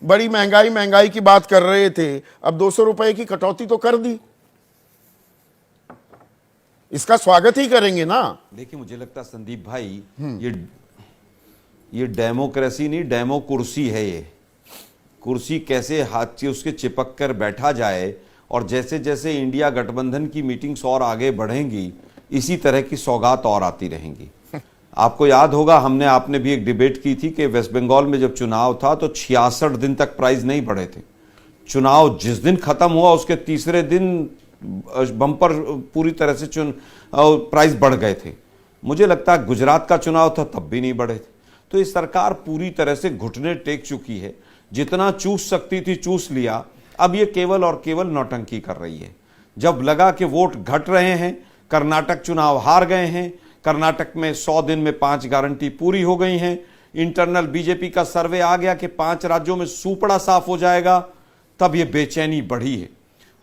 बड़ी महंगाई महंगाई की बात कर रहे थे, अब 200 रुपए की कटौती तो कर दी, इसका स्वागत ही करेंगे ना। देखिए मुझे लगता है संदीप भाई, ये डेमोक्रेसी नहीं, डेमो कुर्सी है। ये कुर्सी कैसे हाथ से उसके चिपक कर बैठा जाए, और जैसे जैसे इंडिया गठबंधन की मीटिंग्स और आगे बढ़ेंगी इसी तरह की सौगात और आती रहेंगी। आपको याद होगा आपने भी एक डिबेट की थी कि वेस्ट बंगाल में जब चुनाव था तो 66 दिन तक प्राइस नहीं बढ़े थे। चुनाव जिस दिन खत्म हुआ उसके तीसरे दिन बम्पर पूरी तरह से प्राइस बढ़ गए थे। मुझे लगता है गुजरात का चुनाव था तब भी नहीं बढ़े थे। तो ये सरकार पूरी तरह से घुटने टेक चुकी है, जितना चूस सकती थी चूस लिया। अब ये केवल और केवल नौटंकी कर रही है। जब लगा कि वोट घट रहे हैं, कर्नाटक चुनाव हार गए हैं, कर्नाटक में 100 दिन में 5 गारंटी पूरी हो गई हैं, इंटरनल बीजेपी का सर्वे आ गया कि 5 राज्यों में सूपड़ा साफ हो जाएगा, तब ये बेचैनी बढ़ी है।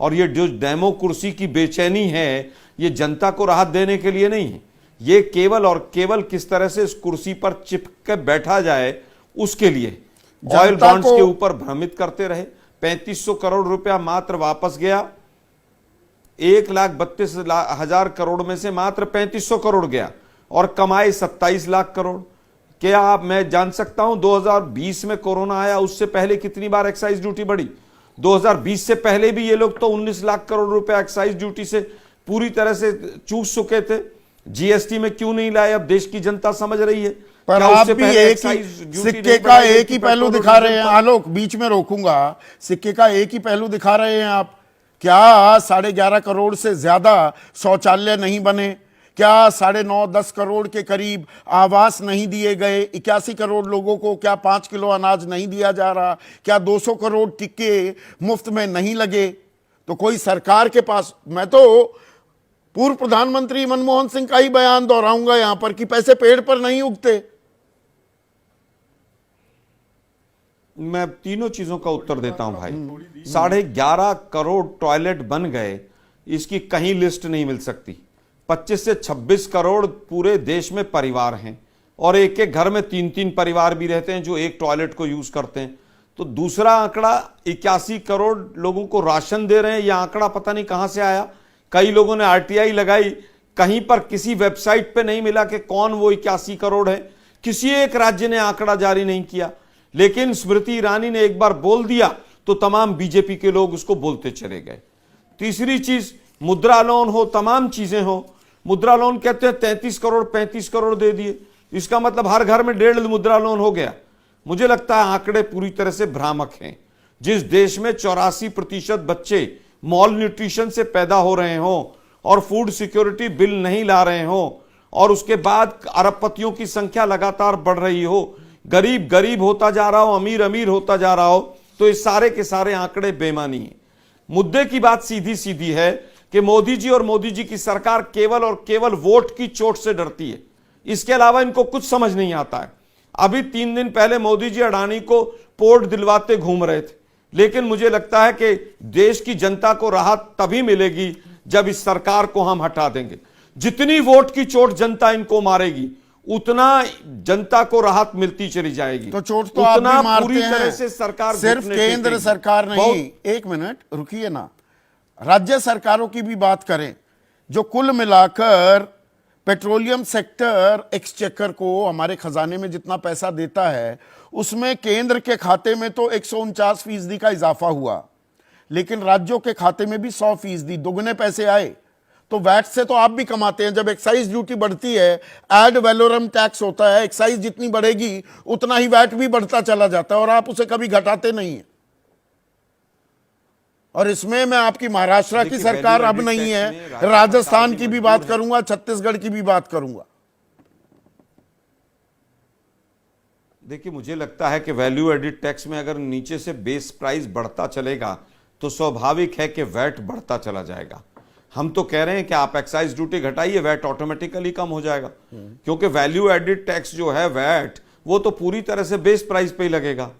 और ये जो डेमोक्रेसी की बेचैनी है, ये जनता को राहत देने के लिए नहीं है, ये केवल और केवल किस तरह से इस कुर्सी पर चिपक बैठा जाए उसके लिए। ऑयल बॉन्ड्स के ऊपर भ्रमित करते रहे। 3500 करोड़ रुपया मात्र वापस गया। 1,32,000 करोड़ में से मात्र 3500 करोड़ गया और कमाए 27 लाख करोड़। क्या मैं जान सकता हूं 2020 में कोरोना आया, उससे पहले कितनी बार एक्साइज ड्यूटी बढ़ी? 2020 से पहले भी ये लोग तो 19 लाख करोड़ रुपए एक्साइज ड्यूटी से पूरी तरह से चूस चुके थे। जीएसटी में क्यों नहीं लाए? अब देश की जनता समझ रही है। पर आप भी एक ही सिक्के का एक ही पहलू दिखा रहे हैं। आलोक, बीच में रोकूंगा, सिक्के का एक ही पहलू दिखा रहे हैं आप। क्या 11.5 करोड़ से ज्यादा शौचालय नहीं बने? क्या 9.5-10 करोड़ के करीब आवास नहीं दिए गए? 81 करोड़ लोगों को क्या 5 किलो अनाज नहीं दिया जा रहा? क्या 200 करोड़ टिक्के मुफ्त में नहीं लगे? तो कोई सरकार के पास, मैं तो पूर्व प्रधानमंत्री मनमोहन सिंह का ही बयान दोहराऊंगा यहां पर कि पैसे पेड़ पर नहीं उगते। मैं तीनों चीजों का उत्तर देता हूं भाई। 11.5 करोड़ टॉयलेट बन गए, इसकी कहीं लिस्ट नहीं मिल सकती। 25 से 26 करोड़ पूरे देश में परिवार हैं और एक एक घर में 3-3 परिवार भी रहते हैं जो एक टॉयलेट को यूज करते हैं। तो दूसरा आंकड़ा 81 करोड़ लोगों को राशन दे रहे हैं, यह आंकड़ा पता नहीं कहां से आया। कई लोगों ने आरटीआई लगाई, कहीं पर किसी वेबसाइट पे नहीं मिला कि कौन वो 81 करोड़ है। किसी एक राज्य ने आंकड़ा जारी नहीं किया, लेकिन स्मृति ईरानी ने एक बार बोल दिया तो तमाम बीजेपी के लोग उसको बोलते चले गए। तीसरी चीज, मुद्रा लोन हो, तमाम चीजें हो। मुद्रा लोन कहते हैं 33 करोड़ 35 करोड़ दे दिए, इसका मतलब हर घर में 1.5 मुद्रा लोन हो गया। मुझे लगता है आंकड़े पूरी तरह से भ्रामक हैं। जिस देश में 84% बच्चे मॉल न्यूट्रिशन से पैदा हो रहे हों और फूड सिक्योरिटी बिल नहीं ला रहे हों, और उसके बाद अरबपतियों की संख्या लगातार बढ़ रही हो, गरीब गरीब होता जा रहा हो, अमीर अमीर होता जा रहा हो, तो ये सारे के सारे आंकड़े बेमानी हैं। मुद्दे की बात सीधी सीधी है कि मोदी जी और मोदी जी की सरकार केवल और केवल वोट की चोट से डरती है। इसके अलावा इनको कुछ समझ नहीं आता है। अभी 3 दिन पहले मोदी जी अडानी को पोर्ट दिलवाते घूम रहे थे, लेकिन मुझे लगता है कि देश की जनता को राहत तभी मिलेगी जब इस सरकार को हम हटा देंगे। जितनी वोट की चोट जनता इनको मारेगी, उतना जनता को राहत मिलती चली जाएगी। तो चोट तो आप भी मारते पूरी हैं। तरह से सरकार सिर्फ केंद्र सरकार नहीं, एक मिनट रुकिए ना, राज्य सरकारों की भी बात करें, जो कुल मिलाकर पेट्रोलियम सेक्टर एक्सचेकर को हमारे खजाने में जितना पैसा देता है, उसमें केंद्र के खाते में तो 149% का इजाफा हुआ, लेकिन राज्यों के खाते में भी 100% दोगुने पैसे आए। तो वैट से तो आप भी कमाते हैं। जब एक्साइज ड्यूटी बढ़ती है, एड वैलोरम टैक्स होता है, एक्साइज जितनी बढ़ेगी उतना ही वैट भी बढ़ता चला जाता है और आप उसे कभी घटाते नहीं है। और इसमें मैं आपकी महाराष्ट्र की सरकार अब नहीं है, राजस्थान की भी बात करूंगा, छत्तीसगढ़ की भी बात करूंगा। देखिए मुझे लगता है कि वैल्यू एडिड टैक्स में अगर नीचे से बेस प्राइस बढ़ता चलेगा तो स्वाभाविक है कि वैट बढ़ता चला जाएगा। हम तो कह रहे हैं कि आप एक्साइज ड्यूटी घटाइए, वैट ऑटोमेटिकली कम हो जाएगा, क्योंकि वैल्यू एडिड टैक्स जो है वैट, वो तो पूरी तरह से बेस प्राइस पे ही लगेगा।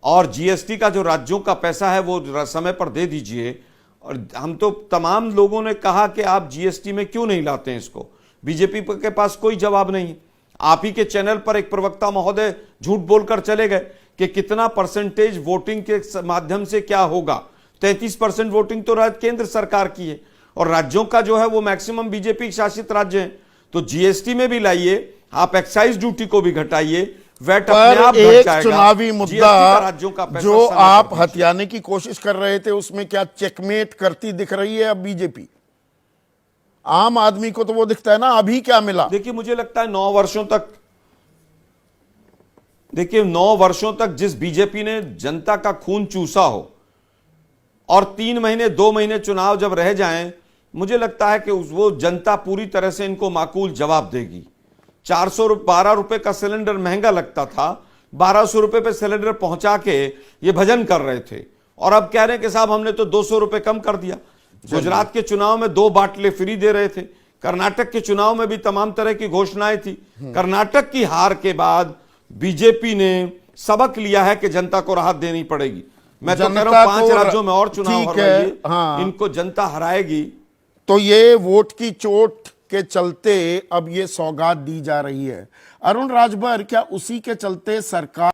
और जीएसटी का जो राज्यों का पैसा है वो समय पर दे दीजिए। और हम तो तमाम लोगों ने कहा कि आप जीएसटी में क्यों नहीं लाते हैं इसको, बीजेपी के पास कोई जवाब नहीं। आप ही के चैनल पर एक प्रवक्ता महोदय झूठ बोलकर चले गए कि कितना परसेंटेज वोटिंग के माध्यम से क्या होगा। 33% वोटिंग तो केंद्र सरकार की है और राज्यों का जो है वो मैक्सिमम बीजेपी शासित राज्य है। तो जीएसटी में भी लाइए, आप एक्साइज ड्यूटी को भी घटाइए, वैट अपने आप पर घट एक जाएगा। चुनावी GST मुद्दा का राज्यों का पैसा जो समय पर आप पहुंचे। हथियाने की कोशिश कर रहे थे, उसमें क्या चेकमेट करती दिख रही है अब बीजेपी? आम आदमी को तो वो दिखता है ना, अभी क्या मिला? देखिए मुझे लगता है 9 वर्षों तक, देखिए 9 वर्षों तक जिस बीजेपी ने जनता का खून चूसा हो और 3 महीने 2 महीने चुनाव जब रह जाएं, मुझे लगता है कि वो जनता पूरी तरह से इनको माकूल जवाब देगी। 412 रुपए का सिलेंडर महंगा लगता था, 1200 रुपए पे सिलेंडर पहुंचा के ये भजन कर रहे थे और अब कह रहे हैं कि साहब हमने तो 200 रुपए कम कर दिया। गुजरात के चुनाव में 2 बाटले फ्री दे रहे थे, कर्नाटक के चुनाव में भी तमाम तरह की घोषणाएं थी। कर्नाटक की हार के बाद बीजेपी ने सबक लिया है कि जनता को राहत देनी पड़ेगी। मैं तो कह रहा हूं 5 राज्यों में और चुनाव हराइए, हाँ। इनको जनता हराएगी। तो ये वोट की चोट के चलते अब ये सौगात दी जा रही है। अरुण राजभर, क्या उसी के चलते सरकार